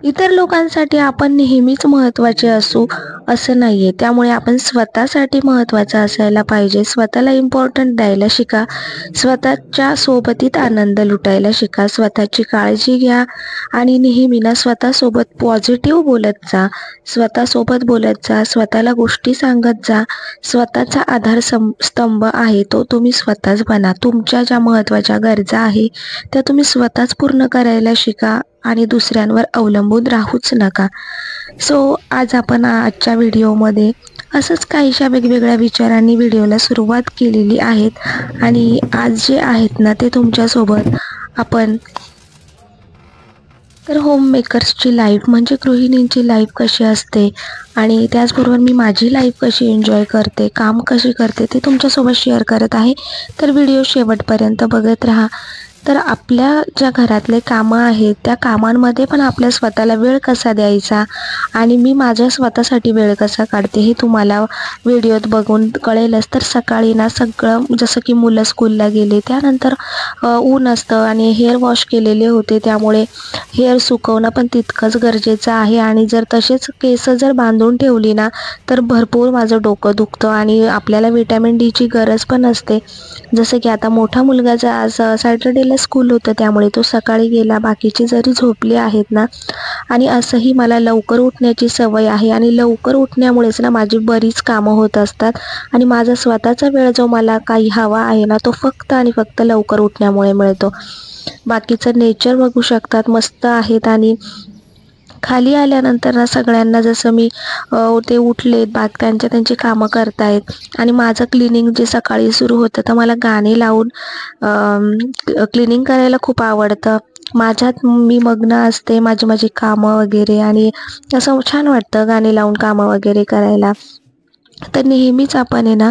इतर लोकांसाठी आपण नेहमीच महत्त्वाचे असू असं नाहीये. त्यामुळे आपण स्वतःसाठी महत्त्वाचं असायला पाहिजे. स्वतःला इम्पॉर्टंट द्यायला शिका. स्वतःच्या सोबतीत आनंद लुटायला शिका. स्वतःची काळजी घ्या आणि नेहमी ना स्वतःसोबत पॉझिटिव्ह बोलत जा. स्वतःसोबत बोलत जा. स्वतःला गोष्टी सांगत जा. स्वतःचा स्तंभ आहे तो तुम्ही स्वतःच बना. तुमच्या ज्या महत्त्वाच्या गरजा आहे त्या तुम्ही स्वतःच पूर्ण करायला शिका आणि दुसऱ्यांवर अवलंबून राहूच नका. आज आपण आजच्या व्हिडिओमध्ये असंच काहीशा वेगवेगळ्या विचारांनी व्हिडिओला सुरुवात केलेली आहेत आणि आज जे आहेत ना ते तुमच्यासोबत आपण तर होममेकर्सची लाईफ म्हणजे गृहिणींची लाईफ कशी असते आणि त्याचबरोबर मी माझी लाईफ कशी एन्जॉय करते, काम कशी करते ते तुमच्यासोबत शेअर करत आहे. तर व्हिडिओ शेवटपर्यंत बघत राहा. तर आपल्या ज्या घरातले कामं आहेत त्या कामांमध्ये पण आपल्या स्वतःला वेळ कसा द्यायचा आणि मी माझ्या स्वतःसाठी वेळ कसा काढते हे तुम्हाला व्हिडिओत बघून कळेलच. तर सकाळी ना सगळं जसं की मुलं स्कूलला गेले त्यानंतर ऊन असतं आणि हेअर वॉश केलेले होते त्यामुळे हेअर सुकवणं पण तितकंच गरजेचं आहे आणि जर तसेच केस जर बांधून ठेवली ना तर भरपूर माझं डोकं दुखतं आणि आपल्याला व्हिटॅमिन डीची गरज पण असते. जसं की आता मोठा मुलगाचा आज सॅटर्डेला स्कूल होतं त्यामुळे तो सकाळी गेला. बाकीचे जरी झोपले आहेत ना आणि असंही मला लवकर उठण्याची सवय आहे आणि लवकर उठण्यामुळेच ना माझी बरीच कामं होत असतात आणि माझा स्वतःचा वेळ जो मला काही हवा आहे ना तो फक्त आणि फक्त लवकर उठण्यामुळे मिळतो. बाकीचं नेचर बघू शकतात मस्त आहेत आणि खाली आल्यानंतर ना सगळ्यांना जसं मी ते उठलेत त्यांची कामं करतायत आणि माझं क्लिनिंग जे सकाळी सुरू होतं तर मला गाणे लावून क्लिनिंग करायला खूप आवडतं. माझ्यात मी मग्न असते माझी कामं वगैरे आणि असं छान वाटतं गाणे लावून कामं वगैरे करायला. तर नेहमीच आपण आहे ना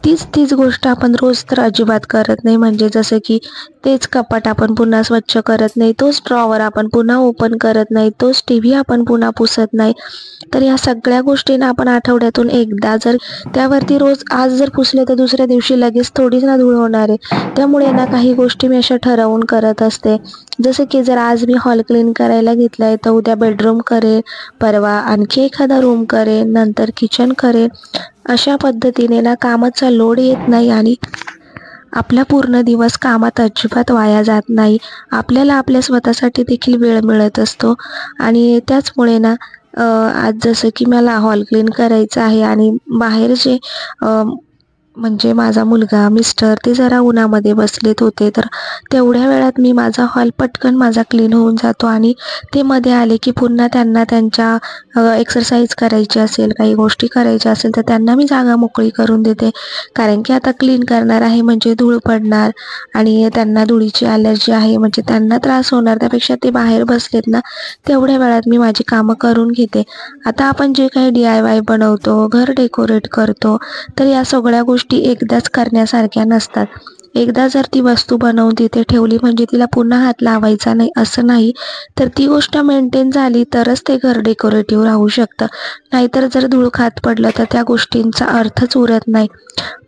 तीच गोष्ट आपण रोज तर अजिबात करत नाही. म्हणजे जसं की तेच कपाट आपण पुन्हा स्वच्छ करत नाही, तोच ड्रॉवर आपण पुन्हा ओपन करत नाही, तोच टीव्ही आपण पुन्हा पुसत नाही. तर या सगळ्या गोष्टींना आपण आठवड्यातून एकदा जर त्यावरती रोज आज जर पुसले तर दुसऱ्या दिवशी लगेच थोडीच ना धूळ होणार आहे. त्यामुळे ना काही गोष्टी मी अशा ठरवून करत असते. जसं की जर आज मी हॉल क्लीन करायला घेतलाय तर उद्या बेडरूम करेन, परवा आणखी एखादा रूम करेन, नंतर किचन करेन. अशा पद्धतीने ना कामाचा लोड येत नाही आणि आपला पूर्ण दिवस कामात अजिबात वाया जात नाही. आपल्याला आपल्या स्वतःसाठी देखील वेळ मिळत असतो आणि त्याचमुळे ना आज जसं की मला हॉल क्लीन करायचं आहे आणि बाहेर जे म्हणजे माझा मुलगा मिस्टर ते जरा उन्हामध्ये बसलेत होते तर तेवढ्या वेळात मी माझा हॉल पटकन माझा क्लीन होऊन जातो आणि ते मध्ये आले की पुन्हा त्यांना त्यांच्या एक्सरसाइज करायची असेल काही गोष्टी करायच्या असेल तर त्यांना मी जागा मोकळी करून देते. कारण की आता क्लीन करणार आहे म्हणजे धूळ पडणार आणि त्यांना धुळीची ॲलर्जी आहे म्हणजे त्यांना त्रास होणार. त्यापेक्षा ते बाहेर बसलेत ना तेवढ्या वेळात मी माझी कामं करून घेते. आता आपण जे काही DIY बनवतो, घर डेकोरेट करतो तर या सगळ्या गोष्टी एकदाच करण्यासारख्या नसतात. एकदा जर ती वस्तू बनवून तिथे ठेवली म्हणजे तिला पुन्हा हात लावायचा नाही असं नाही. तर ती गोष्ट मेंटेन झाली तरच ते घर डेकोरेटिव्ह राहू शकतं. नाहीतर जर धूळ खात पडलं तर त्या गोष्टींचा अर्थच उरत नाही.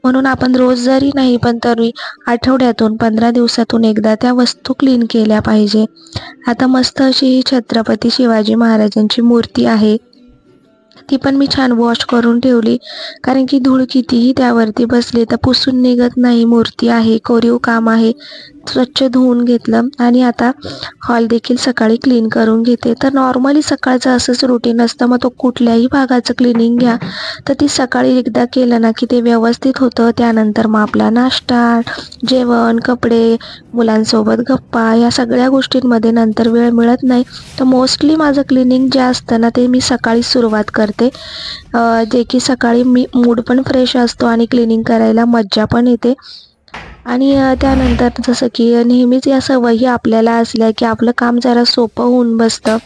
म्हणून आपण रोज जरी नाही पण तरी आठवड्यातून 15 दिवसातून एकदा त्या वस्तू क्लीन केल्या पाहिजे. आता मस्त अशी ही छत्रपती शिवाजी महाराजांची मूर्ती आहे. ती पण मी छान वॉश करून ठेवली कारण की धूळ कितीही त्यावरती बसली तर पुसून निघत नाही. मूर्ती आहे, कोरीव काम आहे. स्वच्छ धुवून घेतलं आणि आता हॉल देखील सकाळी क्लीन करून घेते. तर नॉर्मली सकाळचं असंच रुटीन असतं. मग तो कुठल्याही भागाचं क्लिनिंग घ्या तर ती सकाळी एकदा केलं ना की ते व्यवस्थित होतं. त्यानंतर मग आपला नाश्ता, जेवण, कपडे, मुलांसोबत गप्पा या सगळ्या गोष्टींमध्ये नंतर वेळ मिळत नाही. तर मोस्टली माझं क्लिनिंग जे असतं ना ते मी सकाळी सुरुवात करते. जे की सकाळी मूड पण फ्रेश असतो आणि क्लिनिंग करायला मज्जा पण येते. आणि त्यानंतर जसं की नेहमीच या सवयी आपल्याला असल्या की आपलं काम जरा सोपं होऊन बसतं.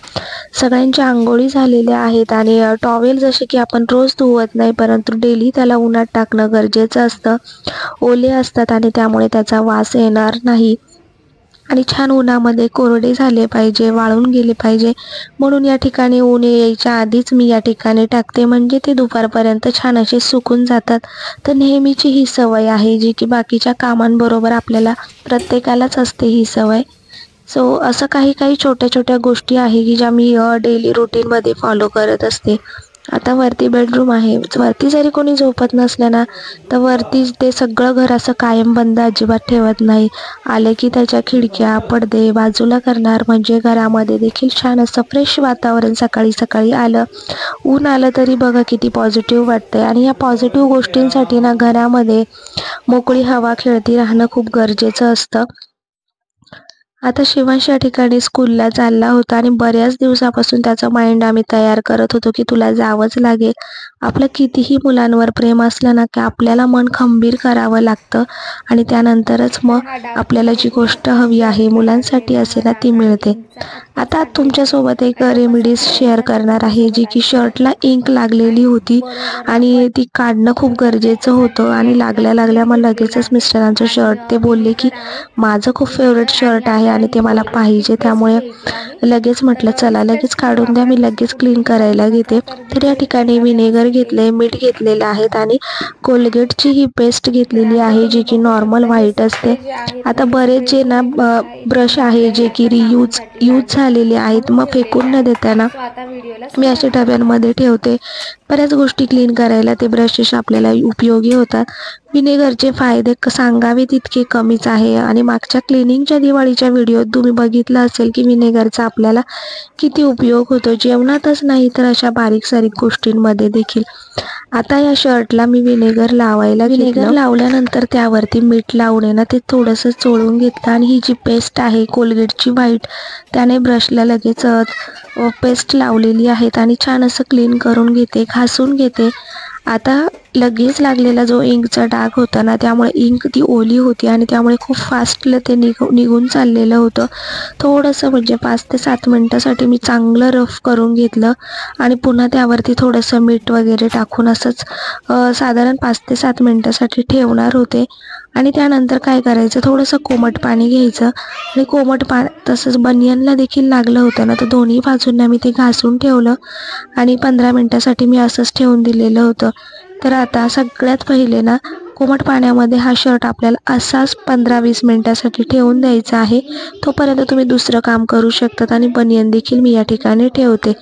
सगळ्यांच्या अंघोळी झालेल्या आहेत आणि टॉवेल जसे की आपण रोज धुवत नाही परंतु डेली त्याला उन्हात टाकणं गरजेचं असतं. ओले असतात आणि त्यामुळे त्याचा वास येणार नाही आणि छान उन्हामध्ये कोरडे झाले पाहिजे, वाळून गेले पाहिजे. म्हणून या ठिकाणी ऊन यायच्या आधीच मी या ठिकाणी टाकते म्हणजे ते दुपारपर्यंत छान असे सुकून जातात. तर नेहमीची ही सवय आहे जी की बाकीच्या कामांबरोबर आपल्याला प्रत्येकालाच असते ही सवय. सो असं काही काही छोट्या छोट्या गोष्टी आहे की ज्या मी डेली रुटीनमध्ये फॉलो करत असते. आता वरती बेडरूम आहे, वरती जरी कोणी झोपत नसलं ना तर वरती ते सगळं घर असं कायम बंद अजिबात ठेवत नाही. आले की त्याच्या खिडक्या पडदे बाजूला करणार, म्हणजे घरामध्ये देखील छान असं फ्रेश वातावरण सकाळी सकाळी आलं. ऊन आलं तरी बघा किती पॉझिटिव्ह वाटतंय. आणि ह्या पॉझिटिव्ह गोष्टींसाठी ना घरामध्ये मोकळी हवा खेळती राहणं खूप गरजेचं असतं. आता शिवांश या ठिकाणी स्कूलला चालला होता आणि बऱ्याच दिवसापासून त्याचं माइंड आम्ही तयार करत होतो की तुला जावंच लागेल. आपलं कितीही मुलांवर प्रेम असलं ना की आपल्याला मन खंबीर करावं लागतं आणि त्यानंतरच मग आपल्याला जी गोष्ट हवी आहे मुलांसाठी असेल ना ती मिळते. आता तुमच्यासोबत एक रेमेडीज शेअर करणार आहे जी की शर्टला इंक लागलेली होती आणि ती काढणं खूप गरजेचं होतं. आणि लागल्या लागल्या मग लगेचच मिस्टरांचं शर्ट ते बोलले की माझं खूप फेवरेट शर्ट आहे आणि ते मला पाहिजे, त्यामुळे लगेच म्हटलं चला लगेच काढून द्या, मी लगेच क्लीन करायला घेते. तर या ठिकाणी व्हिनेगर घेतले, मीठ घेतलेलं आहेत आणि कोलगेटची ही पेस्ट घेतलेली आहे जी की नॉर्मल व्हाईट असते. आता बरेच जे ना ब्रश आहे जे की यूज झालेले आहेत, मग फेकून न देताना मी अशा डब्यांमध्ये ठेवते. बऱ्याच गोष्टी क्लीन करायला ते ब्रशेस आपल्याला उपयोगी होतात. व्हिनेगरचे फायदे सांगावे तितके कमीच आहे. आणि मागच्या क्लिनिंगच्या दिवाळीच्या व्हिडिओत तुम्ही बघितलं असेल की व्हिनेगरचा आपल्याला किती उपयोग होतो, जेवणातच नाही तर अशा बारीक सारीक गोष्टींमध्ये देखील. आता या शर्टला मी व्हिनेगर लावल्यानंतर त्यावरती मीठ लावून ना ते थोडंसं चोळून घेतलं आणि ही जी पेस्ट आहे कोलगेटची व्हाईट त्याने ब्रशला लगेच पेस्ट लावलेली आहेत आणि छान असं क्लीन करून घेते, घासून घेते. आता लगेच लागलेला जो इंकचा डाग होता ना त्यामुळे इंक ती ओली होती आणि त्यामुळे खूप फास्टली ते निघून चाललेलं होतं. थोडंसं म्हणजे 5 ते 7 मिनटासाठी मी चांगलं रफ करून घेतलं आणि पुन्हा त्यावरती थोडंसं मीठ वगैरे टाकून असंच साधारण 5 ते 7 मिनटासाठी ठेवणार होते. आणि त्यानंतर काय करायचं, थोडंसं कोमट पाणी घ्यायचं आणि कोमट तसंच बनियनला देखील लागलं होतं ना तर दोन्ही बाजूंना मी ते घासून ठेवलं आणि 15 मिनटासाठी मी असंच ठेवून दिलेलं होतं. तर आता सगळ्यात पहिले ना कोमट पाण्यामध्ये हा शर्ट आपल्याला असाच 15-20 मिनटासाठी ठेवून द्यायचा आहे. तोपर्यंत तुम्ही दुसरं काम करू शकतात आणि बनियन देखील मी या ठिकाणी ठेवते.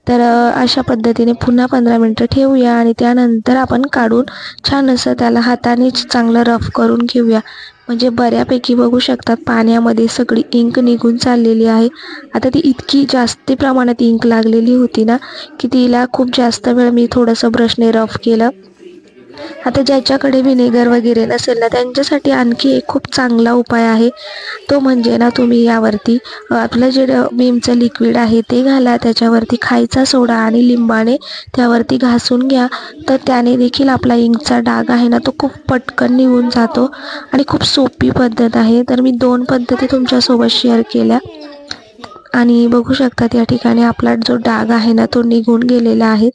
तर अशा पद्धतीने पुन्हा 15 मिनटं ठेवूया आणि त्यानंतर आपण काढून छान असं त्याला हाताने चांगलं रफ करून घेऊया. म्हणजे बऱ्यापैकी बघू शकतात पाण्यामध्ये सगळी इंक निघून चाललेली आहे. आता ती इतकी जास्त प्रमाणात इंक लागलेली होती ना की तिला खूप जास्त वेळ मी थोडंसं ब्रशने रफ केलं. आता ज्याच्याकडे व्हिनेगर वगैरे नसेल ना त्यांच्यासाठी आणखी एक खूप चांगला उपाय आहे, तो म्हणजे ना तुम्ही यावरती आपलं जे विमचं लिक्विड आहे ते घाला, त्याच्यावरती खायचा सोडा आणि लिंबाने त्यावरती घासून घ्या. तर त्याने देखील आपला इंकचा डाग आहे ना तो खूप पटकन निघून जातो आणि खूप सोपी पद्धत आहे. तर मी 2 पद्धती तुमच्यासोबत शेअर केल्या आणि बघू शकतात या ठिकाणी आपला जो डाग आहे ना तो निघून गेलेला आहे.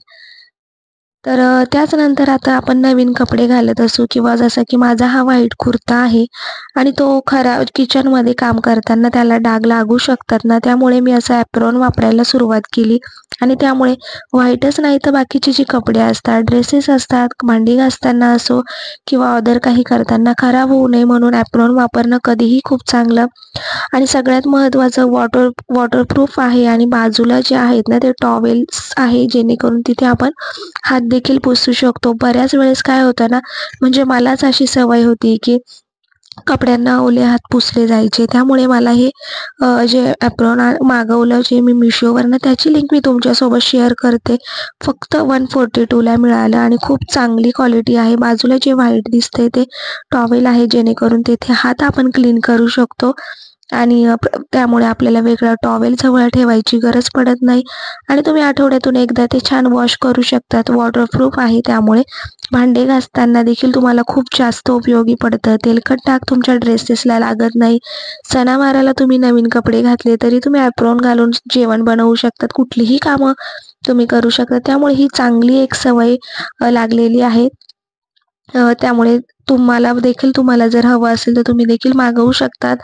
तर त्याचनंतर आता आपण नवीन कपडे घालत असू किंवा जसं की माझा हा व्हाईट कुर्ता आहे आणि तो किचनमध्ये काम करताना त्याला डाग लागू शकतात ना, त्यामुळे मी असं ॲप्रॉन वापरायला सुरुवात केली. आणि त्यामुळे व्हाईटच नाही तर बाकीची जी कपडे असतात, ड्रेसेस असतात, भांडी घासताना असो किंवा अदर काही करताना खराब होऊ नये म्हणून ॲप्रॉन वापरणं कधीही खूप चांगलं. आणि सगळ्यात महत्त्वाचं वॉटरप्रूफ आहे आणि बाजूला जे आहेत ना ते टॉवेल्स आहे जेणेकरून तिथे आपण हात देखील पुसू शकतो. बऱ्याच वेळेस काय होतं ना, म्हणजे मलाच अशी सवय होती की कपड्यांना ओले हात पुसले जायचे. त्यामुळे मला हे जे ॲप्रॉन मागवलं जे मी मिशोवरनं त्याची लिंक मी तुमच्यासोबत शेअर करते. फक्त 142ला मिळालं आणि खूप चांगली क्वालिटी आहे. बाजूला जे व्हाईट दिसतंय ते टॉवेल आहे जेणेकरून तिथे हात आपण क्लीन करू शकतो आणि त्यामुळे आपल्याला वेगळा टॉवेल जवळ ठेवायची गरज पडत नाही आणि तुम्ही आठवड्यातून एकदा ते छान वॉश करू शकतात. वॉटरप्रूफ आहे त्यामुळे भांडे घासताना देखील तुम्हाला खूप जास्त उपयोगी पडतं. तेलकट डाग तुमच्या ड्रेसेसला लागत नाही. सणावाराला तुम्ही नवीन कपडे घातले तरी तुम्ही ॲप्रॉन घालून जेवण बनवू शकतात. कुठलीही कामं तुम्ही करू शकता. त्यामुळे ही चांगली एक सवय लागलेली आहे. त्यामुळे तुम्हाला जर हवं असेल तर तुम्ही देखील मागवू शकतात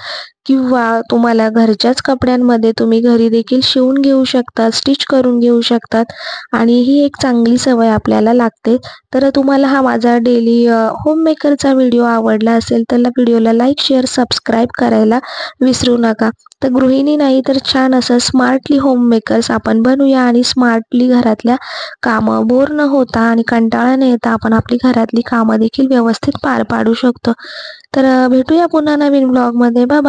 किंवा तुम्हाला घरच्याच कपड्यांमध्ये तुम्ही घरी देखील शिवून घेऊ शकता, स्टिच करून घेऊ शकतात आणि ही एक चांगली सवय आपल्याला लागते. तर तुम्हाला हा माझा डेली होममेकरचा व्हिडिओ आवडला असेल तर व्हिडिओला लाईक, शेअर, सबस्क्राईब करायला विसरू नका. तर गृहिणी नाही तर छान असं स्मार्टली होममेकर्स आपण बनूया आणि स्मार्टली घरातल्या कामं बोर न होता आणि कंटाळा न येता आपण आपली घरातली कामं देखील व्यवस्थित पार पाडू शकतो. तर भेटूया पुन्हा नवीन ब्लॉगमध्ये. Bye bye.